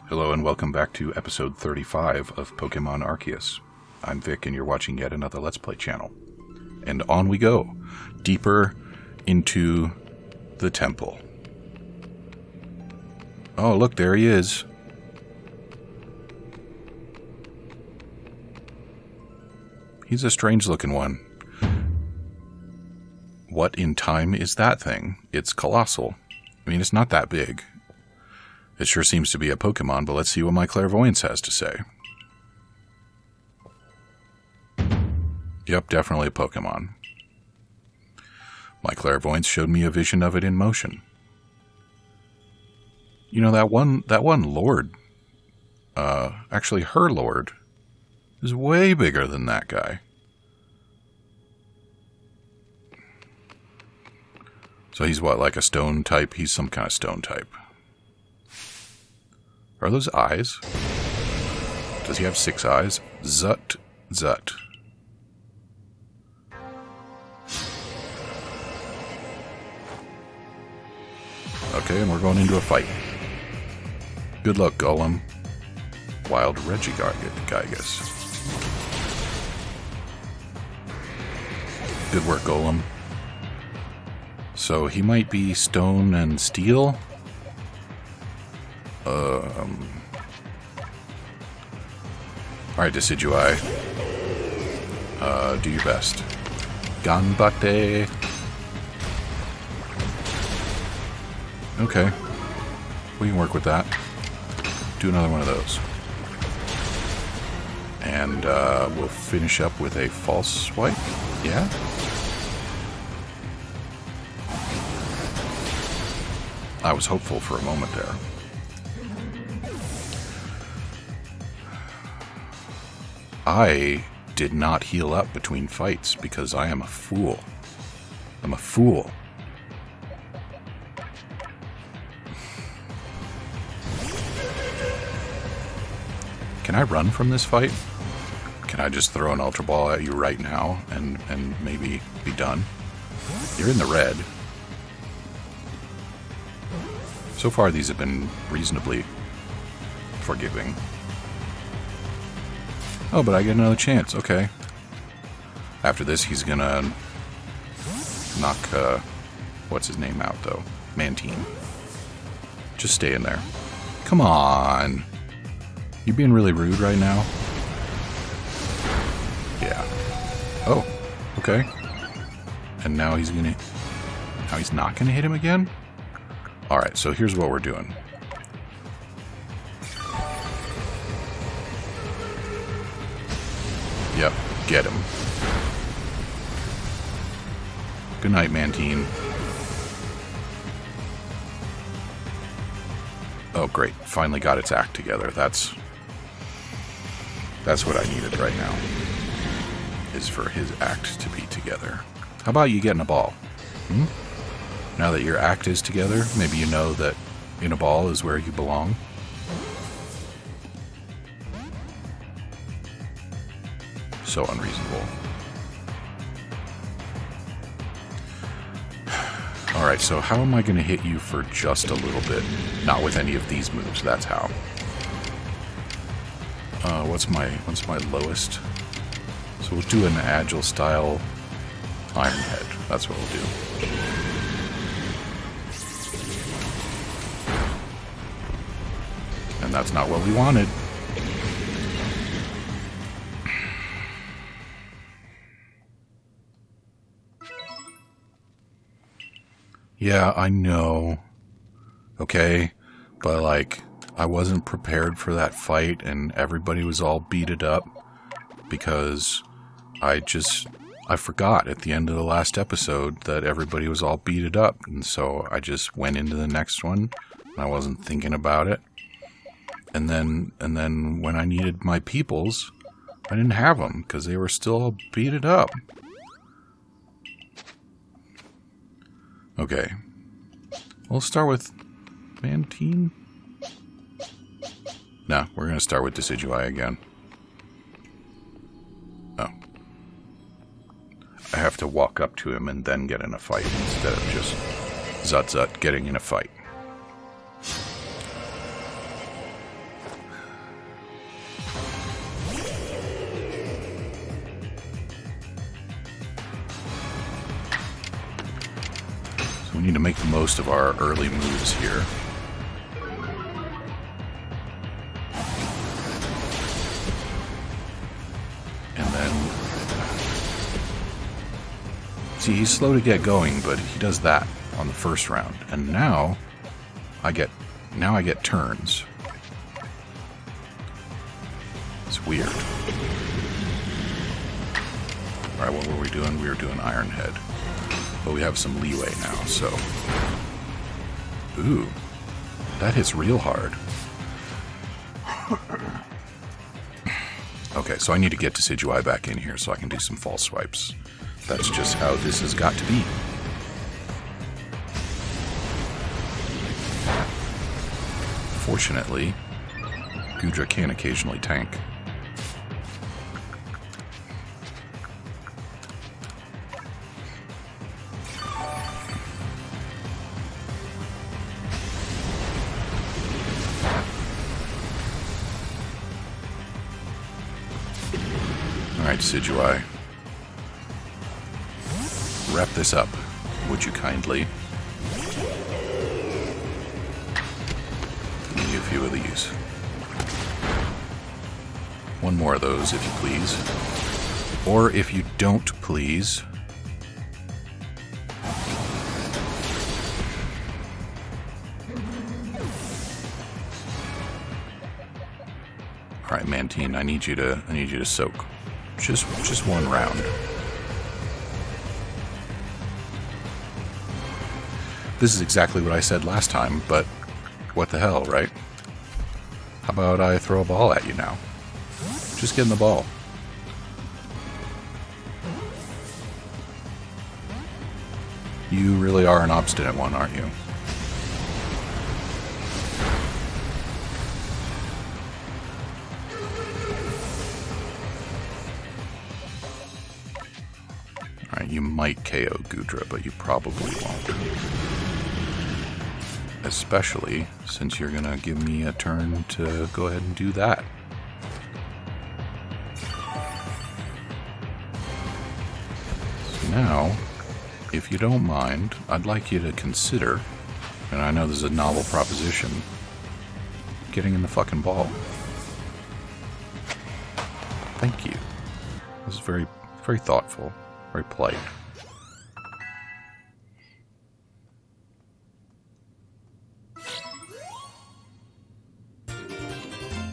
Hello and welcome back to episode 35 of Pokemon Arceus. I'm Vic and you're watching yet another Let's Play channel. And on we go, deeper into the temple. Oh look, there he is. He's a strange looking one. What in time is that thing? It's colossal. I mean, it's not that big. It sure seems to be a Pokemon, but let's see what my clairvoyance has to say. Yep, definitely a Pokemon. My clairvoyance showed me a vision of it in motion. You know, that one lord, actually her lord, is way bigger than that guy. So he's what, like a stone type? He's some kind of stone type. Are those eyes? Does he have 6 eyes? Zut, zut. Okay, and we're going into a fight. Good luck, Golem. Wild Regigigas. Good work, Golem. So he might be stone and steel. Alright, Decidueye. Do your best. Ganbate. Okay. We can work with that. Do another one of those. And we'll finish up with a false swipe. Yeah? I was hopeful for a moment there. I did not heal up between fights because I am a fool. I'm a fool. Can I run from this fight? Can I just throw an Ultra Ball at you right now and maybe be done? You're in the red. So far these have been reasonably forgiving. Oh, but I get another chance. Okay. After this, he's gonna knock, what's his name out, though? Mantine. Just stay in there. Come on. You being really rude right now? Yeah. Oh, okay. And now he's gonna... Now he's not gonna hit him again? Alright, so here's what we're doing. Yep, get him. Good night, Mantine. Oh, great. Finally got its act together. That's what I needed right now. Is for his act to be together. How about you getting a ball? Hmm? Now that your act is together, maybe you know that in a ball is where you belong. So unreasonable. Alright, so how am I going to hit you for just a little bit? Not with any of these moves, that's how. What's my lowest? So we'll do an agile style Iron Head. That's what we'll do. And that's not what we wanted. Yeah, I know. Okay, but like, I wasn't prepared for that fight and everybody was all beated up because I forgot at the end of the last episode that everybody was all beated up, and so I just went into the next one and I wasn't thinking about it. And then when I needed my peoples, I didn't have them because they were still all beated up. Okay. We'll start with Mantine. No, we're going to start with Decidueye again. Oh. I have to walk up to him and then get in a fight instead of just zut getting in a fight. need to make the most of our early moves here. And then... See, he's slow to get going, but he does that on the first round. And now I get turns. It's weird. Alright, what were we doing? We were doing Iron Head. But we have some leeway now, so... Ooh. That hits real hard. Okay, so I need to get Decidueye back in here so I can do some false swipes. That's just how this has got to be. Fortunately, Goodra can occasionally tank. Alright, Decidueye. Wrap this up, would you kindly? Give me a few of these. One more of those, if you please. Or if you don't, please. Alright, Mantine, I need you to soak. Just one round. This is exactly what I said last time, but what the hell, right? How about I throw a ball at you now? Just get in the ball. You really are an obstinate one, aren't you? Alright, you might KO Goodra, but you probably won't. Especially since you're gonna give me a turn to go ahead and do that. So now, if you don't mind, I'd like you to consider, and I know this is a novel proposition, getting in the fucking ball. Thank you. This is very, very thoughtful, very polite.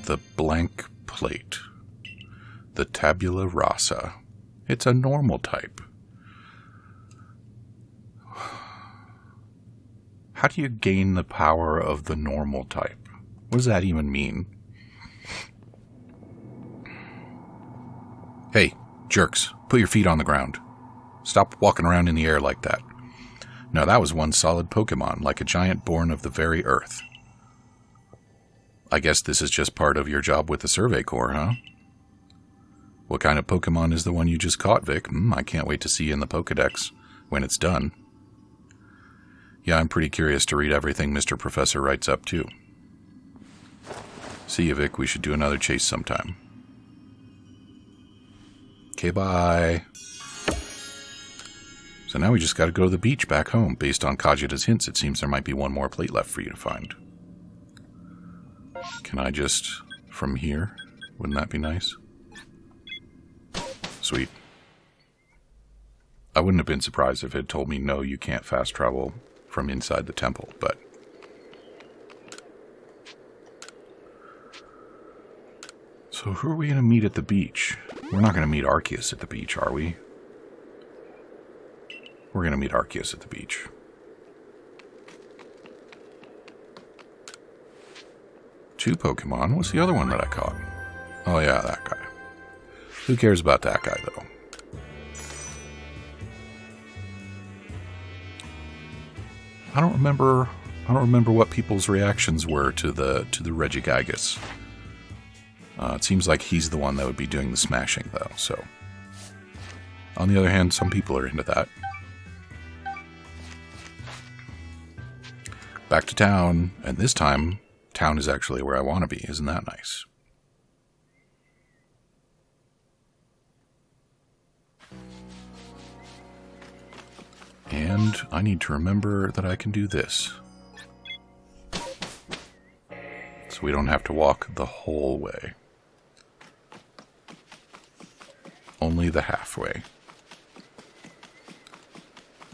The blank plate. The tabula rasa. It's a normal type. How do you gain the power of the normal type? What does that even mean? Hey, jerks, put your feet on the ground. Stop walking around in the air like that. No, that was one solid Pokemon, like a giant born of the very earth. I guess this is just part of your job with the Survey Corps, huh? What kind of Pokemon is the one you just caught, Vic? I can't wait to see you in the Pokedex when it's done. Yeah, I'm pretty curious to read everything Mr. Professor writes up, too. See you, Vic. We should do another chase sometime. Okay, bye. So now we just gotta go to the beach back home. Based on Cogita's hints, it seems there might be one more plate left for you to find. Can I just... from here? Wouldn't that be nice? Sweet. I wouldn't have been surprised if it had told me, no, you can't fast travel from inside the temple, but... So who are we going to meet at the beach? We're not going to meet Arceus at the beach, are we? We're going to meet Arceus at the beach. Two Pokemon? What's the other one that I caught? Oh yeah, that guy. Who cares about that guy, though? I don't remember what people's reactions were to the Regigigas. It seems like he's the one that would be doing the smashing, though, so... On the other hand, some people are into that. Back to town, and this time, town is actually where I want to be. Isn't that nice? And I need to remember that I can do this. So we don't have to walk the whole way. Only the halfway.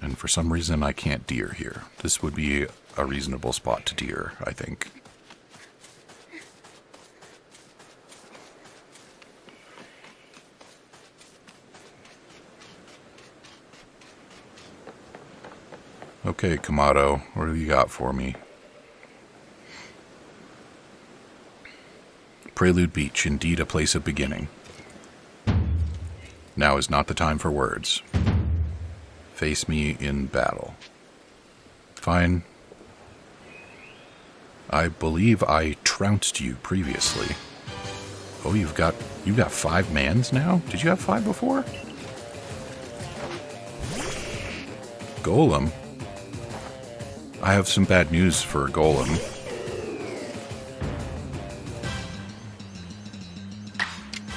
And for some reason I can't deer here. This would be a reasonable spot to deer, I think. Okay, Kamado, what have you got for me? Prelude Beach, indeed a place of beginning. Now is not the time for words. Face me in battle. Fine. I believe I trounced you previously. Oh, you've got 5 mans now? Did you have 5 before? Golem? I have some bad news for Golem.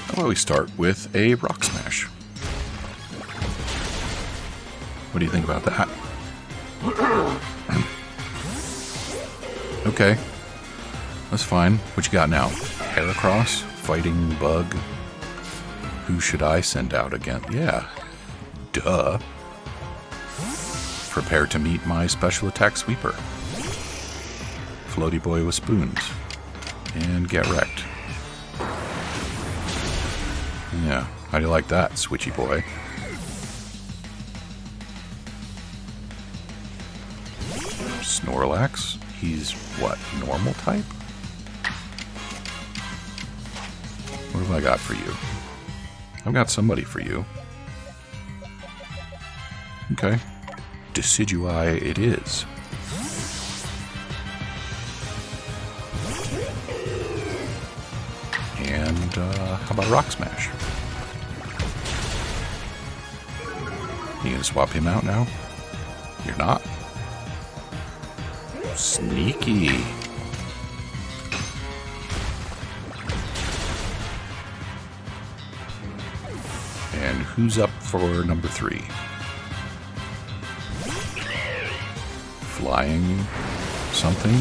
How about we start with a Rock Smash? What do you think about that? Okay. That's fine. What you got now? Heracross? Fighting Bug? Who should I send out again? Yeah. Duh. Prepare to meet my special attack sweeper. Floaty boy with spoons. And get wrecked. Yeah, how do you like that, switchy boy? Snorlax? He's what, normal type? What have I got for you? I've got somebody for you. Okay. Decidui it is. And how about Rock Smash? You gonna swap him out now? You're not? Sneaky. And who's up for number 3? Flying something?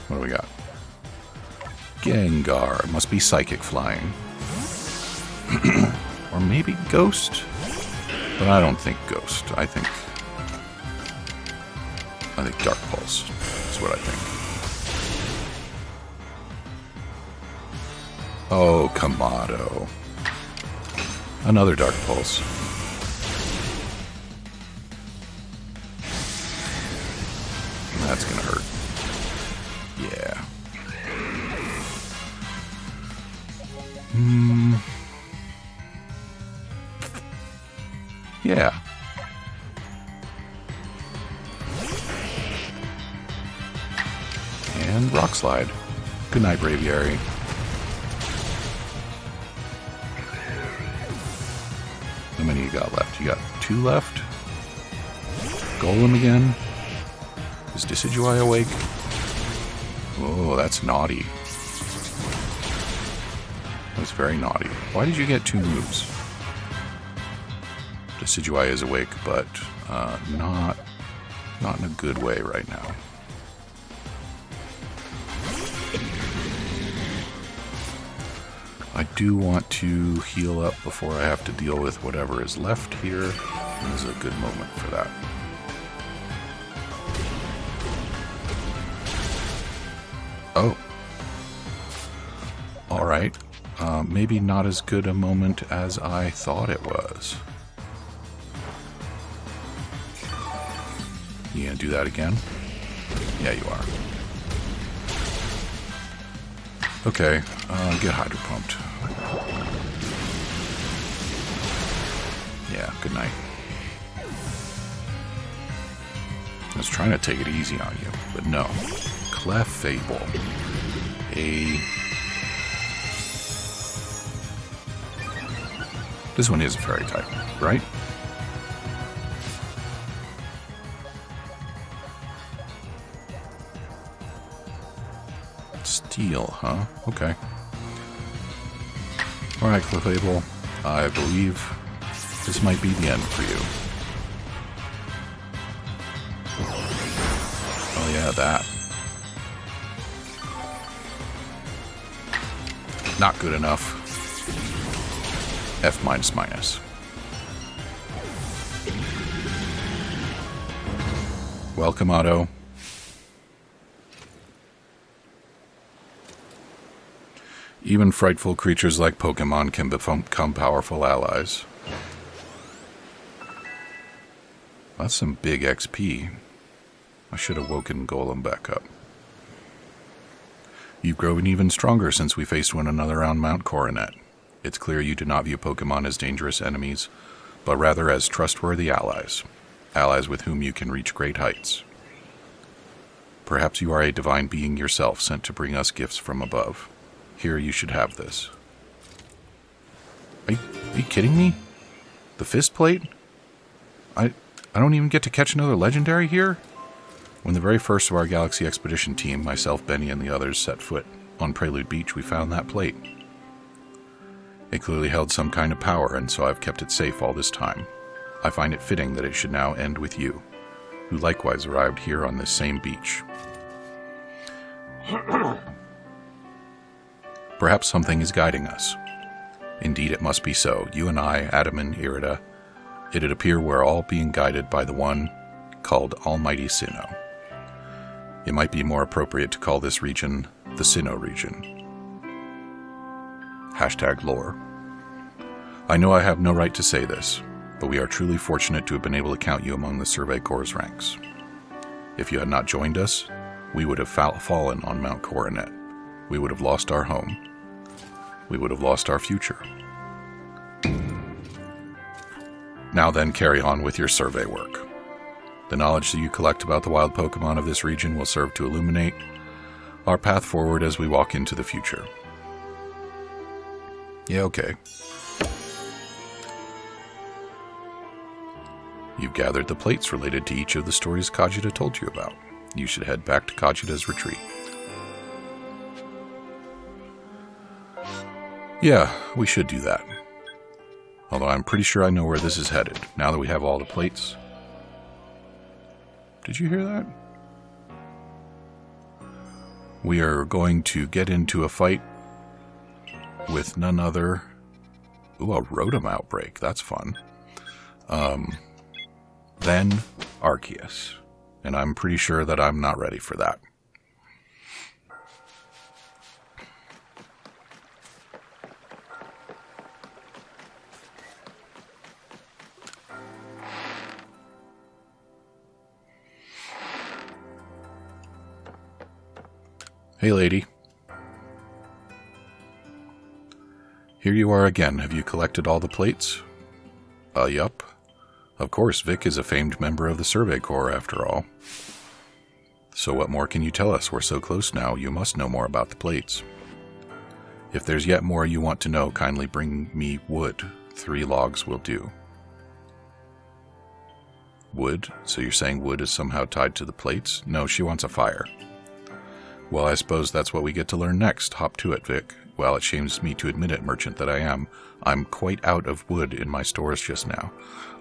What do we got? Gengar. Must be psychic flying. Or maybe ghost? But I don't think ghost. I think Dark Pulse is what I think. Oh, Kamado. Another Dark Pulse. That's gonna hurt. Yeah. Yeah. And Rock Slide. Good night, Braviary. How many you got left? You got 2 left? Golem again? Is Decidui awake? Oh, that's naughty. That's very naughty. Why did you get 2 moves? Decidui is awake, but not in a good way right now. I do want to heal up before I have to deal with whatever is left here. This is a good moment for that. Oh. Alright. Maybe not as good a moment as I thought it was. You gonna do that again? Yeah, you are. Okay, get Hydro Pumped. Yeah, good night. I was trying to take it easy on you, but no. Clefable. This one is a fairy type, right? Steel, huh? Okay. Alright, Clefable. I believe This might be the end for you. Oh yeah, that. Not good enough. F minus minus. Well, Kamado. Even frightful creatures like Pokemon can become powerful allies. That's some big XP. I should have woken Golem back up. You've grown even stronger since we faced one another on Mount Coronet. It's clear you do not view Pokemon as dangerous enemies, but rather as trustworthy allies. Allies with whom you can reach great heights. Perhaps you are a divine being yourself sent to bring us gifts from above. Here, you should have this. Are you kidding me? The fist plate? I don't even get to catch another legendary here? When the very first of our Galaxy Expedition team, myself, Benny, and the others set foot on Prelude Beach, we found that plate. It clearly held some kind of power, and so I've kept it safe all this time. I find it fitting that it should now end with you, who likewise arrived here on this same beach. Perhaps something is guiding us. Indeed, it must be so. You and I, Adam and Irida, it'd appear we're all being guided by the one called Almighty Sinnoh. It might be more appropriate to call this region the Sinnoh region. #lore. I know I have no right to say this, but we are truly fortunate to have been able to count you among the Survey Corps' ranks. If you had not joined us, we would have fallen on Mount Coronet. We would have lost our home. We would have lost our future. Now then, carry on with your survey work. The knowledge that you collect about the wild Pokemon of this region will serve to illuminate our path forward as we walk into the future. Yeah, okay. You've gathered the plates related to each of the stories Cogita told you about. You should head back to Cogita's retreat. Yeah, we should do that. Although I'm pretty sure I know where this is headed, now that we have all the plates. Did you hear that? We are going to get into a fight with none other... Ooh, a Rotom outbreak. That's fun. Then Arceus. And I'm pretty sure that I'm not ready for that. Hey, lady. Here you are again. Have you collected all the plates? Yup. Of course, Vic is a famed member of the Survey Corps, after all. So what more can you tell us? We're so close now, you must know more about the plates. If there's yet more you want to know, kindly bring me wood. 3 logs will do. Wood? So you're saying wood is somehow tied to the plates? No, she wants a fire. Well, I suppose that's what we get to learn next. Hop to it, Vic. Well, it shames me to admit it, merchant that I am. I'm quite out of wood in my stores just now.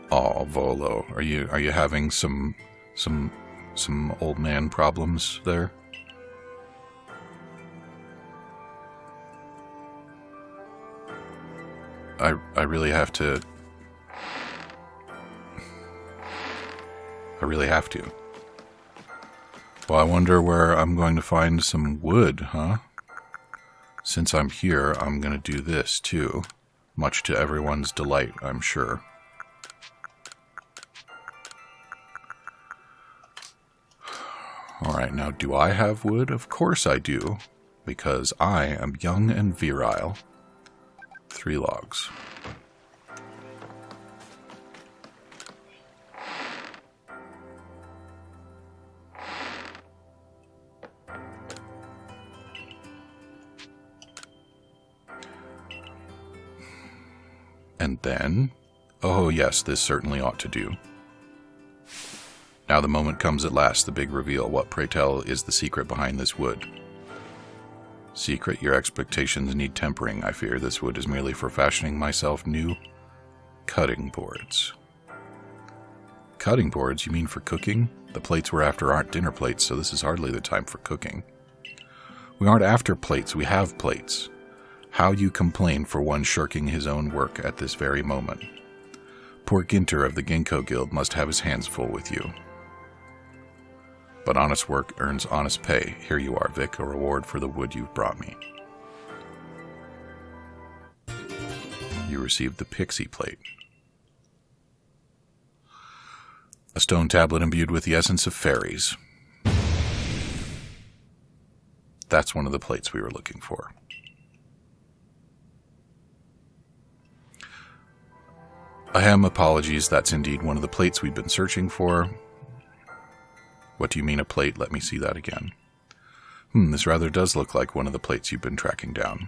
Aw, Volo, are you having some old man problems there? I really have to. I really have to. Well, I wonder where I'm going to find some wood, huh? Since I'm here, I'm going to do this, too. Much to everyone's delight, I'm sure. Alright, now do I have wood? Of course I do. Because I am young and virile. 3 logs. And then... Oh yes, this certainly ought to do. Now the moment comes at last, the big reveal. What, pray tell, is the secret behind this wood? Secret? Your expectations need tempering. I fear this wood is merely for fashioning myself new Cutting boards. Cutting boards? You mean for cooking? The plates we're after aren't dinner plates, so this is hardly the time for cooking. We aren't after plates, we have plates. How you complain for one shirking his own work at this very moment. Poor Ginter of the Ginkgo Guild must have his hands full with you. But honest work earns honest pay. Here you are, Vic, a reward for the wood you've brought me. You received the Pixie Plate. A stone tablet imbued with the essence of fairies. That's one of the plates we were looking for. Ahem, apologies, that's indeed one of the plates we've been searching for. What do you mean a plate? Let me see that again. This rather does look like one of the plates you've been tracking down.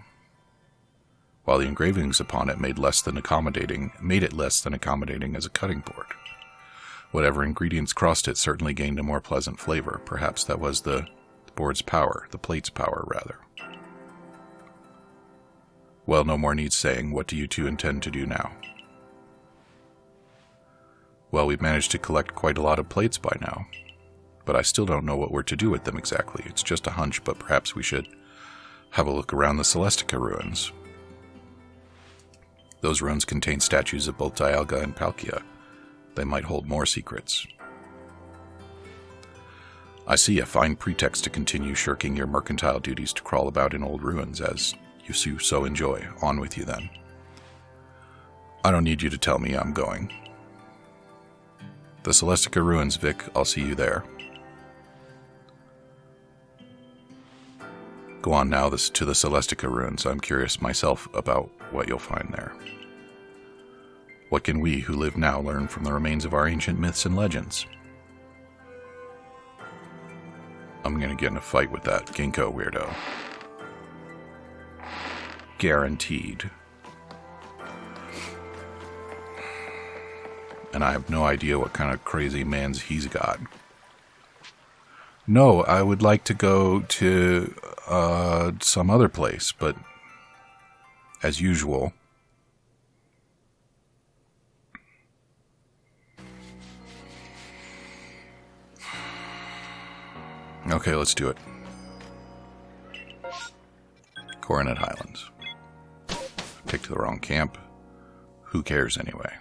While the engravings upon it made it less than accommodating as a cutting board. Whatever ingredients crossed it certainly gained a more pleasant flavor. Perhaps that was the board's power, the plate's power, rather. Well, no more needs saying. What do you two intend to do now? Well, we've managed to collect quite a lot of plates by now. But I still don't know what we're to do with them exactly. It's just a hunch, but perhaps we should have a look around the Celestica ruins. Those ruins contain statues of both Dialga and Palkia. They might hold more secrets. I see a fine pretext to continue shirking your mercantile duties to crawl about in old ruins, as you so enjoy. On with you, then. I don't need you to tell me I'm going. The Celestica ruins, Vic. I'll see you there. Go on now to the Celestica ruins. I'm curious myself about what you'll find there. What can we, who live now, learn from the remains of our ancient myths and legends? I'm gonna get in a fight with that Ginkgo weirdo. Guaranteed. And I have no idea what kind of crazy mans he's got. No, I would like to go to some other place, but as usual. Okay, let's do it. Coronet Highlands. Picked the wrong camp. Who cares anyway?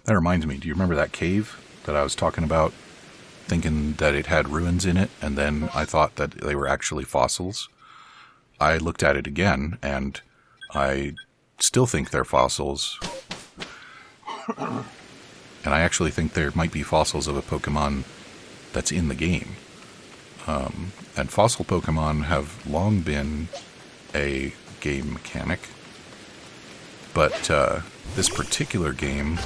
That reminds me, do you remember that cave that I was talking about, thinking that it had ruins in it, and then I thought that they were actually fossils? I looked at it again, and I still think they're fossils. And I actually think there might be fossils of a Pokemon that's in the game. And fossil Pokemon have long been a game mechanic. But this particular game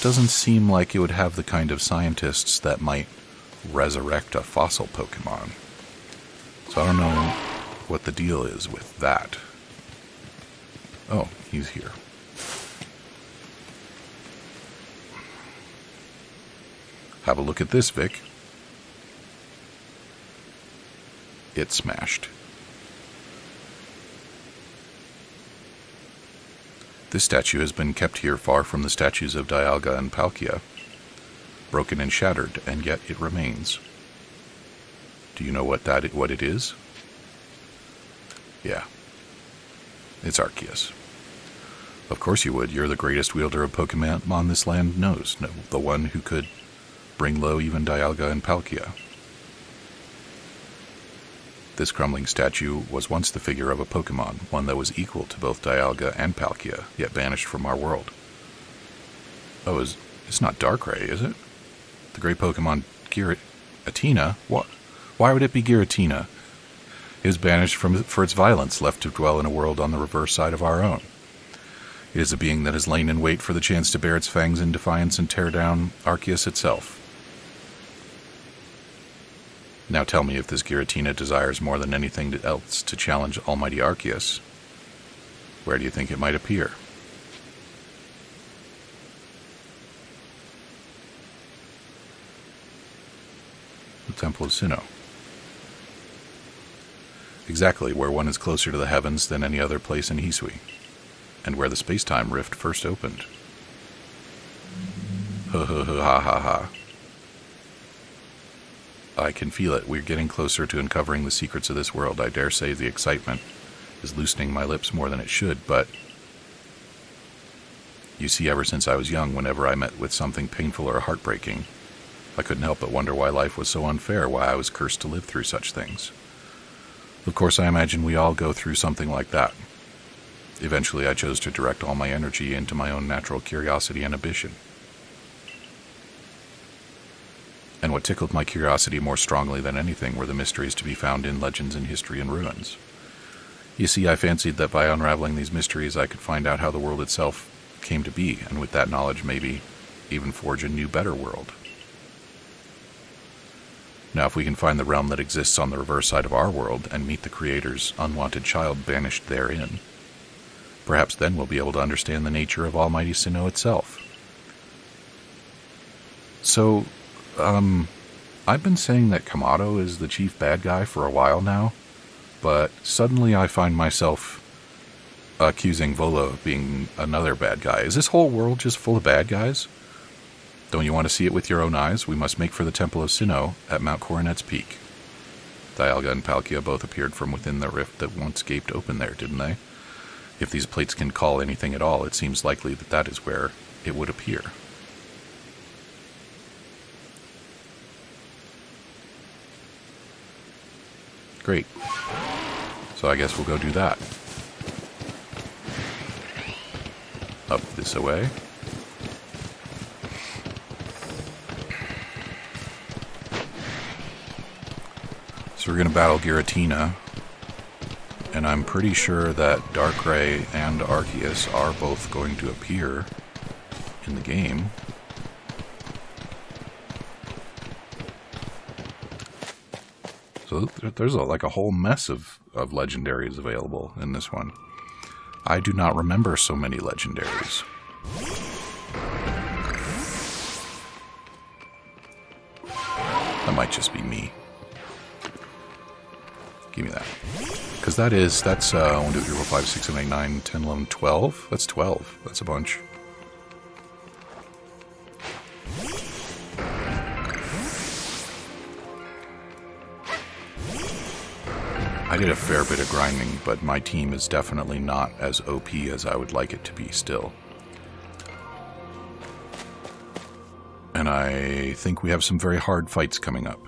doesn't seem like it would have the kind of scientists that might resurrect a fossil Pokemon. So I don't know what the deal is with that. Oh, he's here. Have a look at this, Vic. It smashed. This statue has been kept here far from the statues of Dialga and Palkia, broken and shattered, and yet it remains. Do you know what it is? Yeah. It's Arceus. Of course you would. You're the greatest wielder of Pokemon this land knows. No, the one who could bring low even Dialga and Palkia. This crumbling statue was once the figure of a Pokemon, one that was equal to both Dialga and Palkia, yet banished from our world. Oh, it's not Darkrai, is it? The great Pokemon Giratina? What? Why would it be Giratina? It was banished for its violence, left to dwell in a world on the reverse side of our own. It is a being that has lain in wait for the chance to bare its fangs in defiance and tear down Arceus itself. Now tell me, if this Giratina desires more than anything else to challenge Almighty Arceus, where do you think it might appear? The Temple of Sinnoh. Exactly, where one is closer to the heavens than any other place in Hisui, and where the space-time rift first opened. Ha ha ha ha ha ha. I can feel it. We're getting closer to uncovering the secrets of this world. I dare say the excitement is loosening my lips more than it should, but you see, ever since I was young, whenever I met with something painful or heartbreaking, I couldn't help but wonder why life was so unfair, why I was cursed to live through such things. Of course, I imagine we all go through something like that. Eventually, I chose to direct all my energy into my own natural curiosity and ambition. And what tickled my curiosity more strongly than anything were the mysteries to be found in legends and history and ruins. You see, I fancied that by unraveling these mysteries I could find out how the world itself came to be, and with that knowledge maybe even forge a new, better world. Now, if we can find the realm that exists on the reverse side of our world and meet the Creator's unwanted child banished therein, perhaps then we'll be able to understand the nature of Almighty Sinnoh itself. So, I've been saying that Kamado is the chief bad guy for a while now, but suddenly I find myself accusing Volo of being another bad guy. Is this whole world just full of bad guys? Don't you want to see it with your own eyes? We must make for the Temple of Sinnoh at Mount Coronet's peak. Dialga and Palkia both appeared from within the rift that once gaped open there, didn't they? If these plates can call anything at all, it seems likely that that is where it would appear. Great. So I guess we'll go do that. Up this way. So we're going to battle Giratina. And I'm pretty sure that Darkrai and Arceus are both going to appear in the game. So there's like a whole mess of legendaries available in this one. I do not remember so many legendaries. That might just be me. Give me that. Because that's 1, 2, 3, 4, 5, 6, 7, 8, 9, 10, 11, 12. That's 12. That's a bunch. I did a fair bit of grinding, but my team is definitely not as OP as I would like it to be still. And I think we have some very hard fights coming up.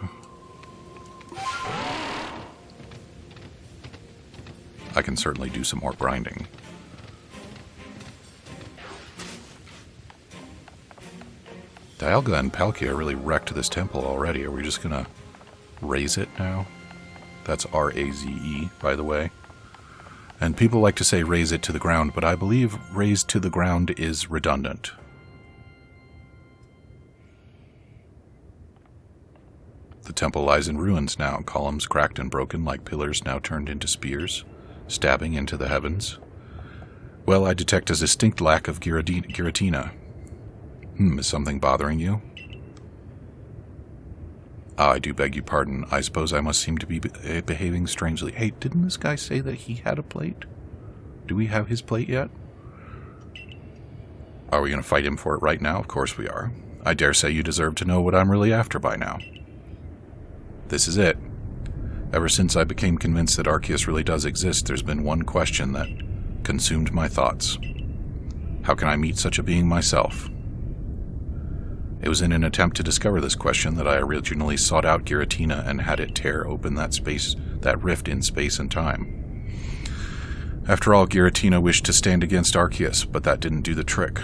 I can certainly do some more grinding. Dialga and Palkia really wrecked this temple already. Are we just gonna raze it now? That's R-A-Z-E, by the way. And people like to say raze it to the ground, but I believe raze to the ground is redundant. The temple lies in ruins now, columns cracked and broken like pillars now turned into spears, stabbing into the heavens. Well, I detect a distinct lack of Giratina. Is something bothering you? I do beg your pardon. I suppose I must seem to be behaving strangely. Hey, didn't this guy say that he had a plate? Do we have his plate yet? Are we going to fight him for it right now? Of course we are. I dare say you deserve to know what I'm really after by now. This is it. Ever since I became convinced that Arceus really does exist, there's been one question that consumed my thoughts. How can I meet such a being myself? It was in an attempt to discover this question that I originally sought out Giratina and had it tear open that rift in space and time. After all, Giratina wished to stand against Arceus, but that didn't do the trick.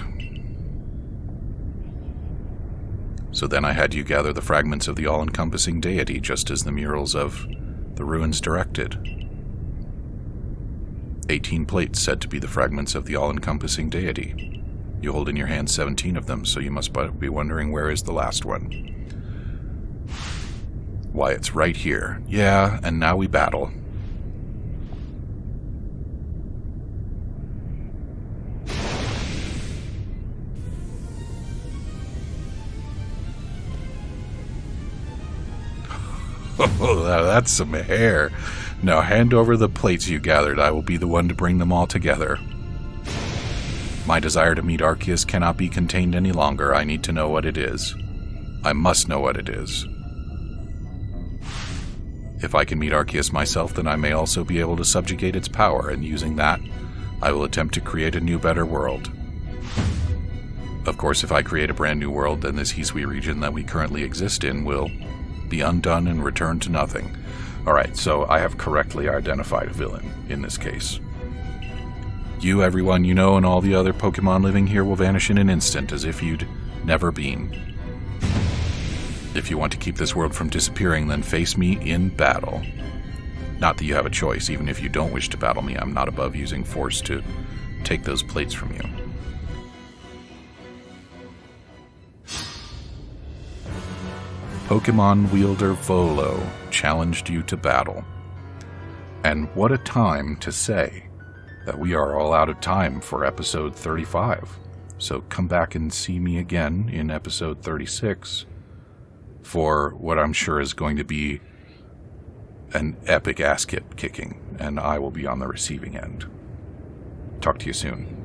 So then I had you gather the fragments of the all-encompassing deity, just as the murals of the ruins directed. 18 plates said to be the fragments of the all-encompassing deity. You hold in your hand 17 of them, so you must be wondering where is the last one. Why, it's right here. Yeah, and now we battle. Oh, that's some hair. Now hand over the plates you gathered. I will be the one to bring them all together. My desire to meet Arceus cannot be contained any longer. I need to know what it is. I must know what it is. If I can meet Arceus myself, then I may also be able to subjugate its power, and using that, I will attempt to create a new, better world. Of course, if I create a brand new world, then this Hisui region that we currently exist in will be undone and return to nothing. Alright, so I have correctly identified a villain in this case. You, everyone you know, and all the other Pokemon living here will vanish in an instant, as if you'd never been. If you want to keep this world from disappearing, then face me in battle. Not that you have a choice. Even if you don't wish to battle me, I'm not above using force to take those plates from you. Pokemon wielder Volo challenged you to battle. And what a time to say that we are all out of time for episode 35. So come back and see me again in episode 36 for what I'm sure is going to be an epic ass kicking, and I will be on the receiving end. Talk to you soon.